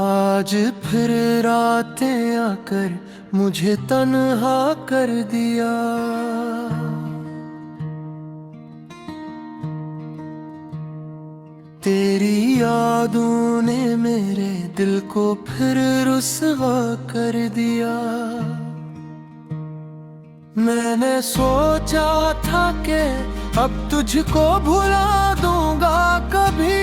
आज फिर रातें आकर मुझे तन्हा कर दिया। तेरी यादों ने मेरे दिल को फिर रुसवा कर दिया। मैंने सोचा था कि अब तुझको भुला दूंगा कभी,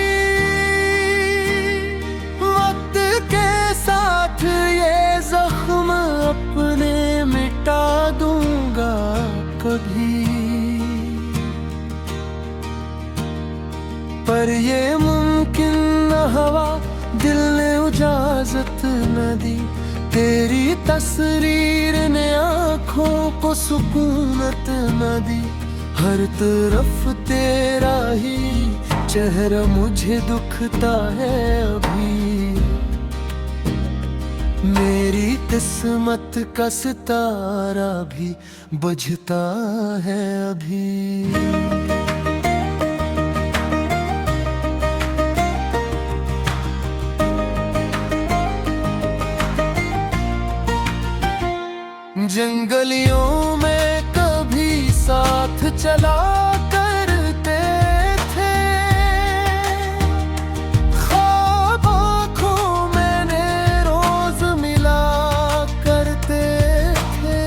वक्त के साथ ये जख्म अपने मिटा दूंगा कभी। पर ये मुमकिन न हुआ, दिल ने इजाजत न दी। तेरी तस्वीर ने आँखों को सुकूनत न दी। हर तरफ तेरा ही चेहरा मुझे दुखता है अभी। मेरी किस्मत का सितारा भी बुझता है अभी। जंगलियों में कभी साथ चला करते थे, ख्वाब आँखों मैंने रोज मिला करते थे।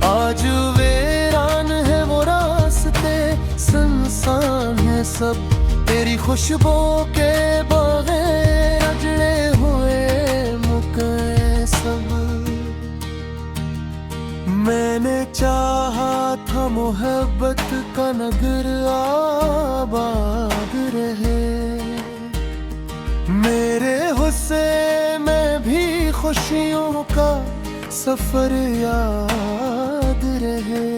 आज वीरान है वो रास्ते, सुनसान है सब। तेरी खुशबू के बगैर अजड़े हुए मुके सब। मैंने चाहा था मोहब्बत का नगर आबाद रहे। मेरे हुस्न में भी खुशियों का सफर याद रहे।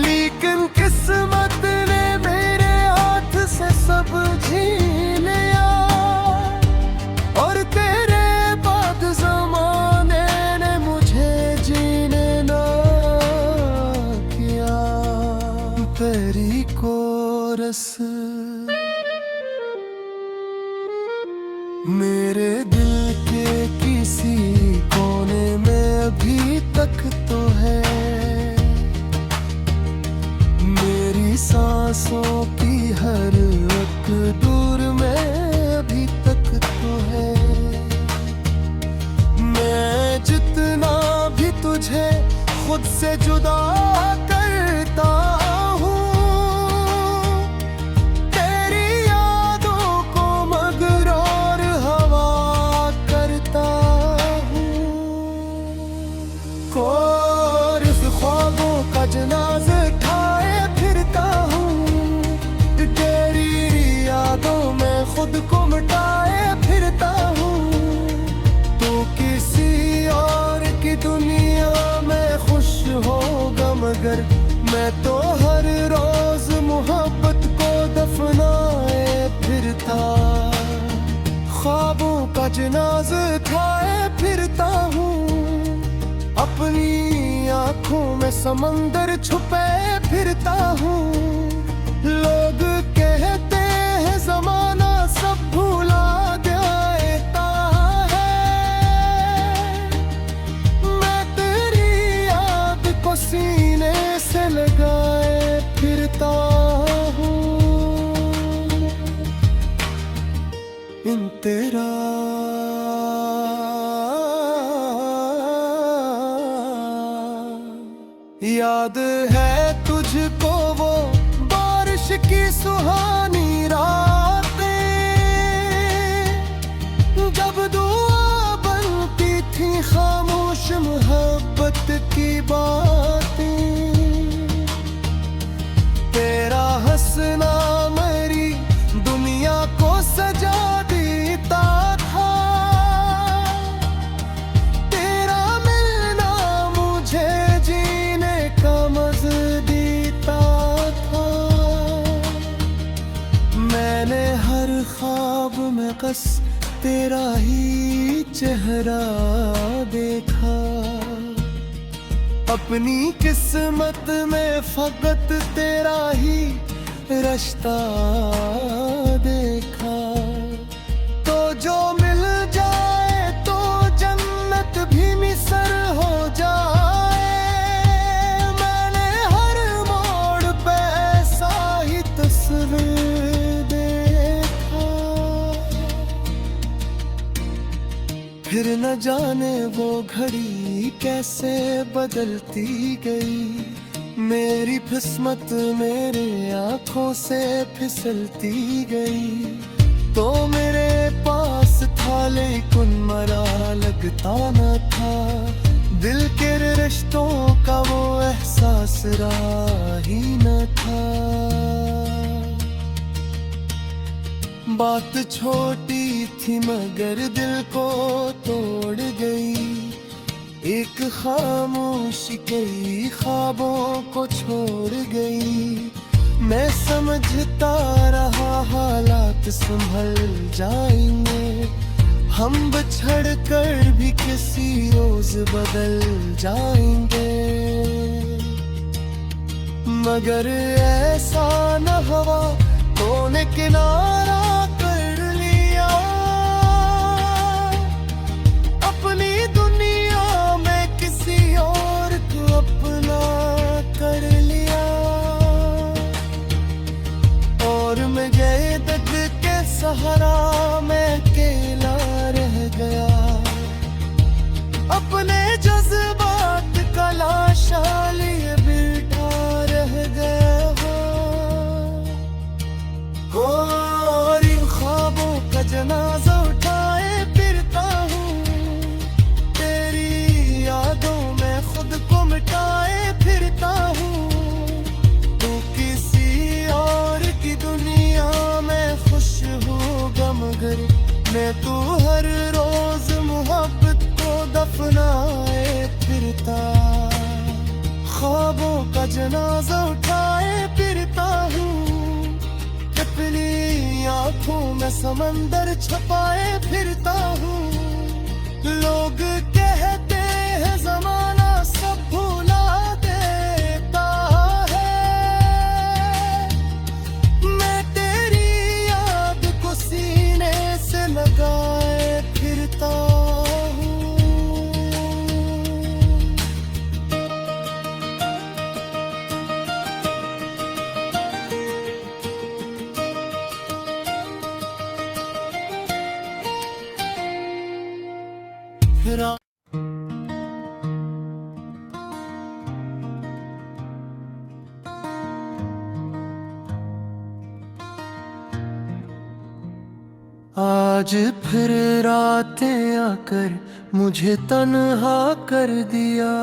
लेकिन किस्मत ने मेरे हाथ से सब छीन लिया, और तेरे बाद ज़माने ने मुझे जीने ना किया। तेरी कोरस मेरे दिल के किसी कोने में अभी तक तो है। मेरी सांसों की हर एक दूर में अभी तक तो है। मैं जितना भी तुझे खुद से जुदा करता हूँ, तेरी यादों को मगरूर हवा करता हूँ। और इस ख्वाबों का जनाज़ा उठाए फिरता हूँ। तेरी यादों में खुद को मिटाए फिरता हूँ। तो किसी और की दुनिया में खुश होगा, मगर मैं तो हर रोज मोहब्बत को दफनाए फिरता। ख्वाबों का जनाज़ा उठाए फिरता हूँ। अपनी आँखों में समंदर छुपे फिरता हूँ। लोग कहते हैं ज़माना सब भुला देता है। मैं तेरी याद को सीने से लगाए फिरता हूँ। इन तेरा याद है तुझको वो बारिश की सुहानी रातें, जब दुआ बनती थी खामोश मोहब्बत की बातें। तेरा हंसना मेरी दुनिया को सजा देता था। तेरा मिलना मुझे जीने का मज़ा देता था। मैंने हर ख्वाब में बस तेरा ही चेहरा देखा। अपनी किस्मत में फकत तेरा ही रास्ता देखा। फिर न जाने वो घड़ी कैसे बदलती गई। मेरी किस्मत मेरे आंखों से फिसलती गई। तो मेरे पास था लेकिन मरा लगता न था। दिल के रिश्तों का वो एहसास रहा ही न था। बात छोटी थी मगर दिल को तोड़ गई। एक खामोशी कई ख्वाबों को छोड़ गई। मैं समझता रहा हालात संभल जाएंगे। हम बिछड़ कर भी किसी रोज बदल जाएंगे। मगर ऐसा न हुआ, तो ने किनारा कर लिया। अपनी दुनिया में किसी और को अपना कर लिया। और मैं गए दर्द के सहारा मैं अकेला रह गया। अपने जज्बात का लाशा लिए बैठा रह गया। और इन ख्वाबों का जनाजा उठाए फिरता हूँ। तेरी यादों में खुद को मिटाए फिरता हूँ। तू किसी और की दुनिया में खुश होगा मगर मैं तू हर रोज मोहब्बत को दफनाए फिरता। ख्वाबों का जनाजा उठाए फिरता हूँ। अपनी आंखों में समंदर छपाए फिरता हूँ। लोग कहते हैं जमाना सब भुला देता है। मैं तेरी याद को सीने से लगाए फिरता हूँ। आज फिर रातें आकर मुझे तन्हा कर दिया।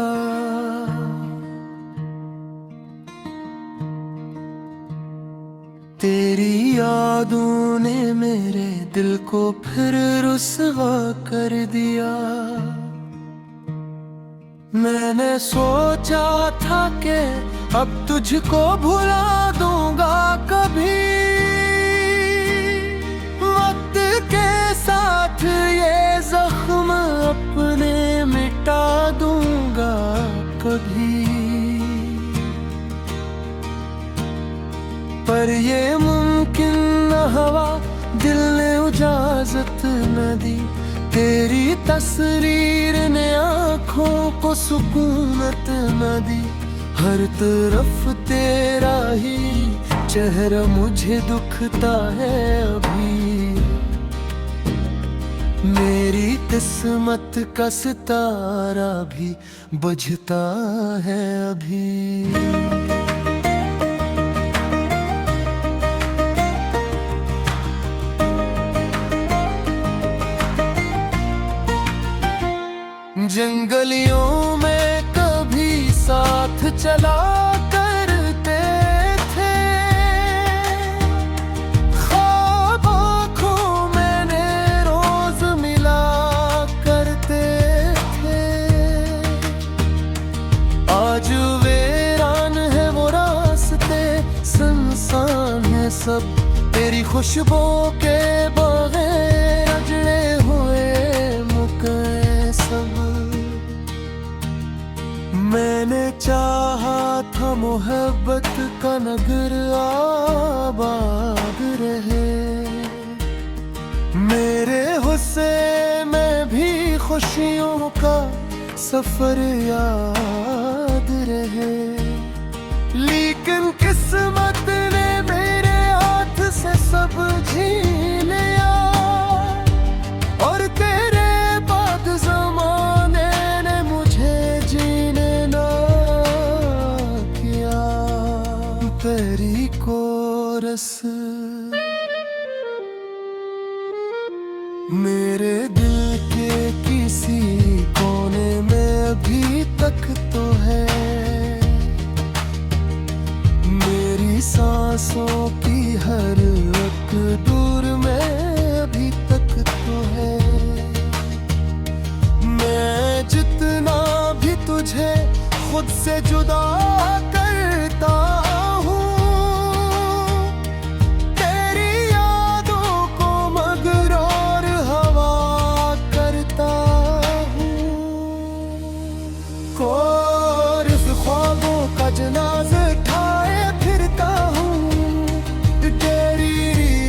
तेरी यादों ने मेरे दिल को फिर रुसवा कर दिया। मैंने सोचा था कि अब तुझको भुला दूंगा कभी। वक्त के साथ ये जख्म अपने मिटा दूंगा कभी। पर ये मुमकिन न हुआ, दिल ने इजाजत न दी। तेरी तस्वीर ने आँखों को सुकूनत न दी। हर तरफ तेरा ही चेहरा मुझे दुखता है अभी। मेरी किस्मत का सितारा भी बुझता है अभी। जंगलियों में कभी साथ चला करते थे। ख्वाब आँखों मैंने रोज मिला करते थे। आज वीरान है वो रास्ते, सुनसान है सब। तेरी खुशबू के बगैर अजड़े हुए मुके सब। मैंने चाहा था मोहब्बत का नगर आबाद रहे। मेरे हुस्से में भी खुशियों का सफर याद रहे। लेकिन किस्मत ने मेरे हाथ से सब छीन लिया। और तेरे बाद आलस मेरे दिल के किसी कोने में अभी तक तो है। मेरी सांसों की हर एक दूर में अभी तक तो है। मैं जितना भी तुझे खुद से जुदा करता हूँ, तेरी यादों को मगरूर हवा करता हूँ। कोर्स ख्वाबों का जनाज़ा उठाए फिरता हूँ, तेरी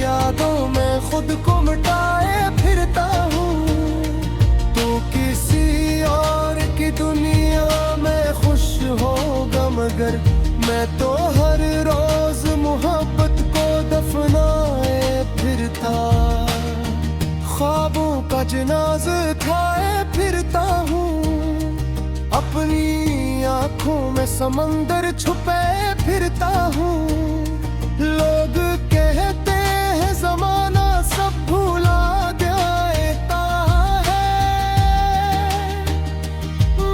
यादों में खुद को मिटाए फिरता हूँ। तो किसी और की दुनिया में खुश होगा, मगर मैं तो हर रोज मोहब्बत को दफनाए फिरता। ख्वाबों का जनाज़ा उठाए फिरता हूँ, अपनी आँखों में समंदर छुपे फिरता हूँ। लोग कहते हैं ज़माना सब भुला देता है,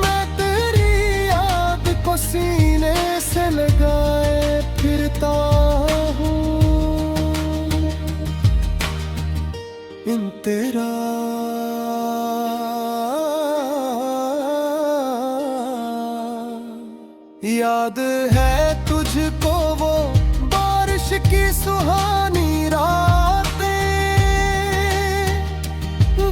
मैं तेरी याद को सीने से लगाए फिरता हूँ। इन तेरा याद है तुझको वो बारिश की सुहानी रातें,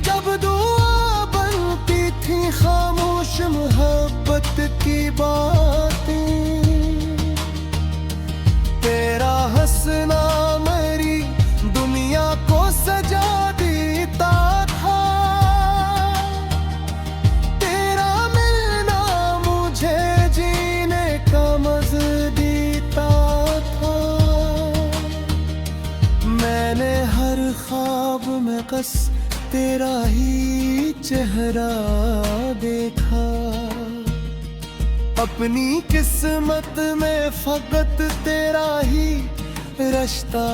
जब दुआ बनती थी खामोश मोहब्बत की बातें। तेरा हंसना मेरी दुनिया को सजा देता था, तेरा मिलना मुझे जीने का मज़ा देता था। मैंने हर ख्वाब में बस तेरा ही चेहरा देखा, अपनी किस्मत में फकत तेरा ही रिश्ता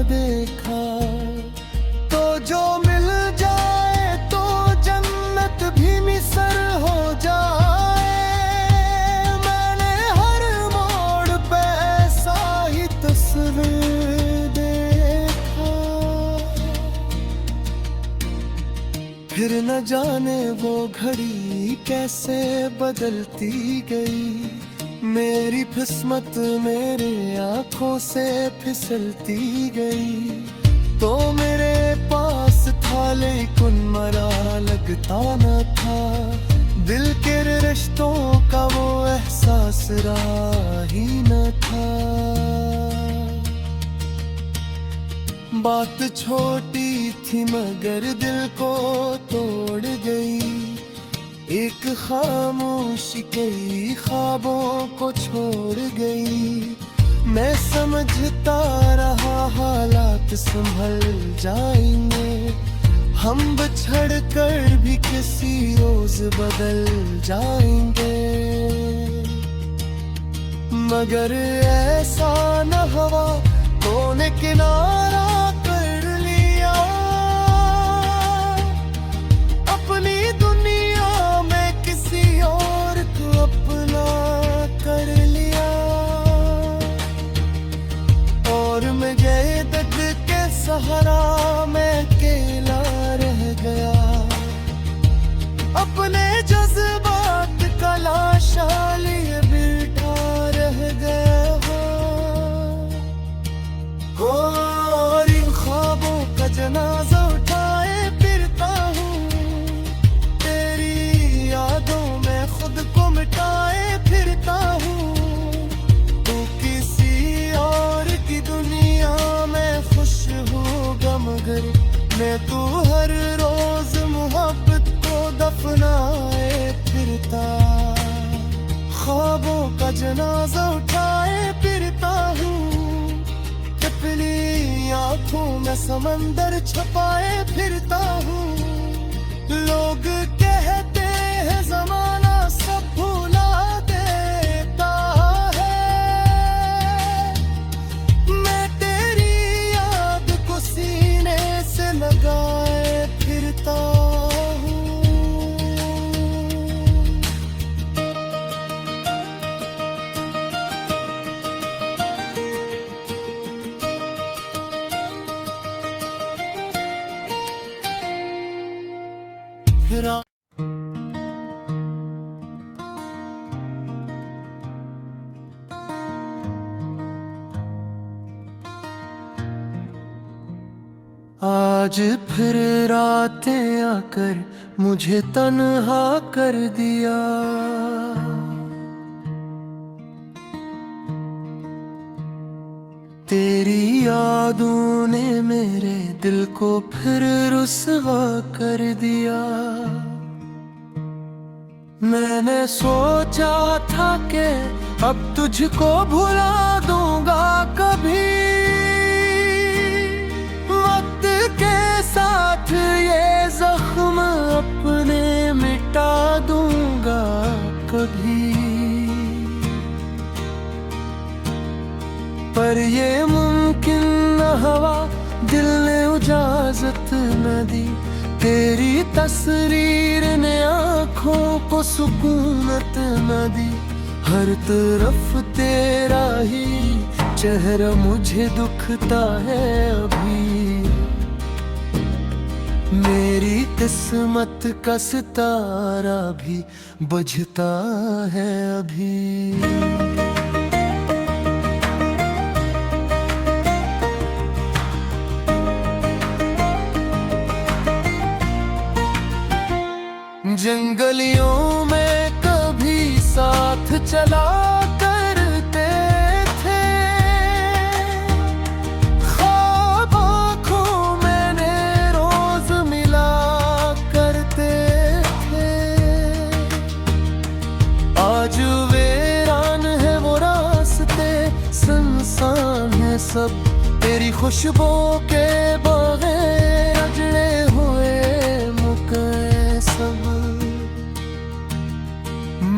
देखा। तो जो मिल जाए तो जन्नत भी मिसर हो जाए, मैंने हर मोड़ पे ऐसा ही तस्वीर देखा। फिर न जाने वो घड़ी कैसे बदलती गई, मेरी किस्मत मेरे आँखों से फिसलती गई। तो मेरे पास था लेकिन मरा लगता न था, दिल के रिश्तों का वो एहसास रहा ही न था। बात छोटी थी मगर दिल को तोड़ गई, एक खामोशी कई ख्वाबों को छोड़ गई। मैं समझता रहा हालात संभल जाएंगे, हम बिछड़ कर भी किसी रोज बदल जाएंगे। मगर ऐसा न हुआ, तूने किनारा कर लिया, अपनी दुनिया में किसी और को अपना कर लिया। और मैं गए दर्द के सहारा मैं अकेला रह गया, अपने जज्बात का लाशा लिए बैठा रह गया। और इन ख्वाबों का जनाजा उठाए फिरता हूँ, तेरी यादों में खुद को मिटाए फिरता हूँ। तू किसी और की दुनिया में खुश होगा, मगर मैं तू हर रोज मोहब्बत को दफनाए फिरता। ख्वाबों का जनाजा उठाए फिरता हूँ, आँखों में समंदर छपाए फिरता हूँ। लोग कहते हैं जमाना सब भुला देता है, आज फिर रातें आकर मुझे तन्हा कर दिया। तेरी यादों ने मेरे दिल को फिर रुसवा कर दिया। मैंने सोचा था कि अब तुझको भुला दूंगा कभी, वक्त के साथ ये जख्म अपने मिटा दूंगा कभी। पर ये मुमकिन न हुआ, दिल ने इजाजत न दी। तेरी तस्वीर ने आँखों को सुकूनत न दी। हर तरफ तेरा ही चेहरा मुझे दुखता है अभी। मेरी किस्मत का सितारा भी बुझता है अभी। जंगलियों में कभी साथ चला करते थे, ख्वाब आँखों में रोज मिला करते थे। आज वीरान है वो रास्ते, सुनसान है सब। तेरी खुशबू के बगैर अजड़े हुए मुके सब।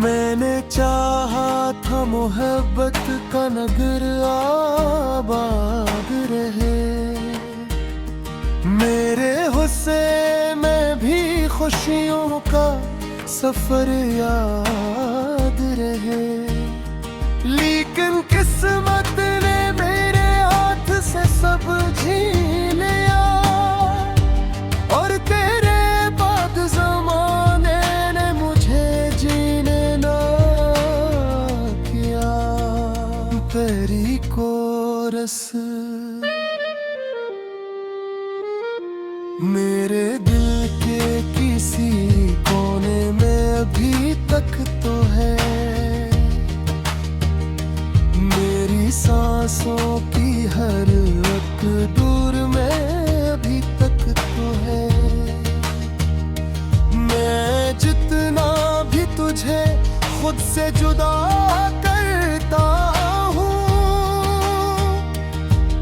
मैंने चाहा था मोहब्बत का नगर आबाद रहे। मेरे हुस्से में भी खुशियों का सफर याद रहे। लेकिन किस्मत ने मेरे हाथ से सब छीन लिया। और तेरे बाद ज़माने ने मुझे जीने ना किया। तेरी कोरस मेरे दिल के किसी कोने में अभी तक तो है। मेरी सांसों की हर एक दूर में अभी तक तो है। मैं जितना भी तुझे खुद से जुदा करता हूँ,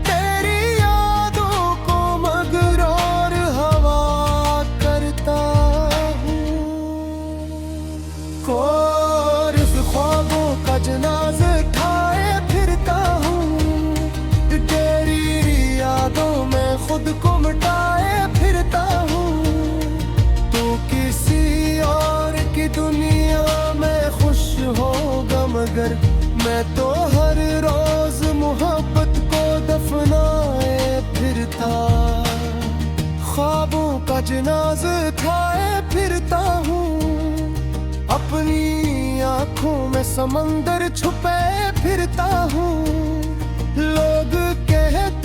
तेरी यादों को मगरूर हवा करता हूँ। कोर्स ख्वाबों का जनाज़ा उठाए फिरता हूँ। तेरी यादों में खुद को मिटाए फिरता हूँ। तो किसी और की दुनिया में खुश होगा, मगर मैं तो हर रोज मोहब्बत को दफनाए फिरता। ख्वाबों का जनाज़ा उठाए फिरता हूँ। अपनी आँखों में समंदर छुपे फिरता हूँ। लोग कहते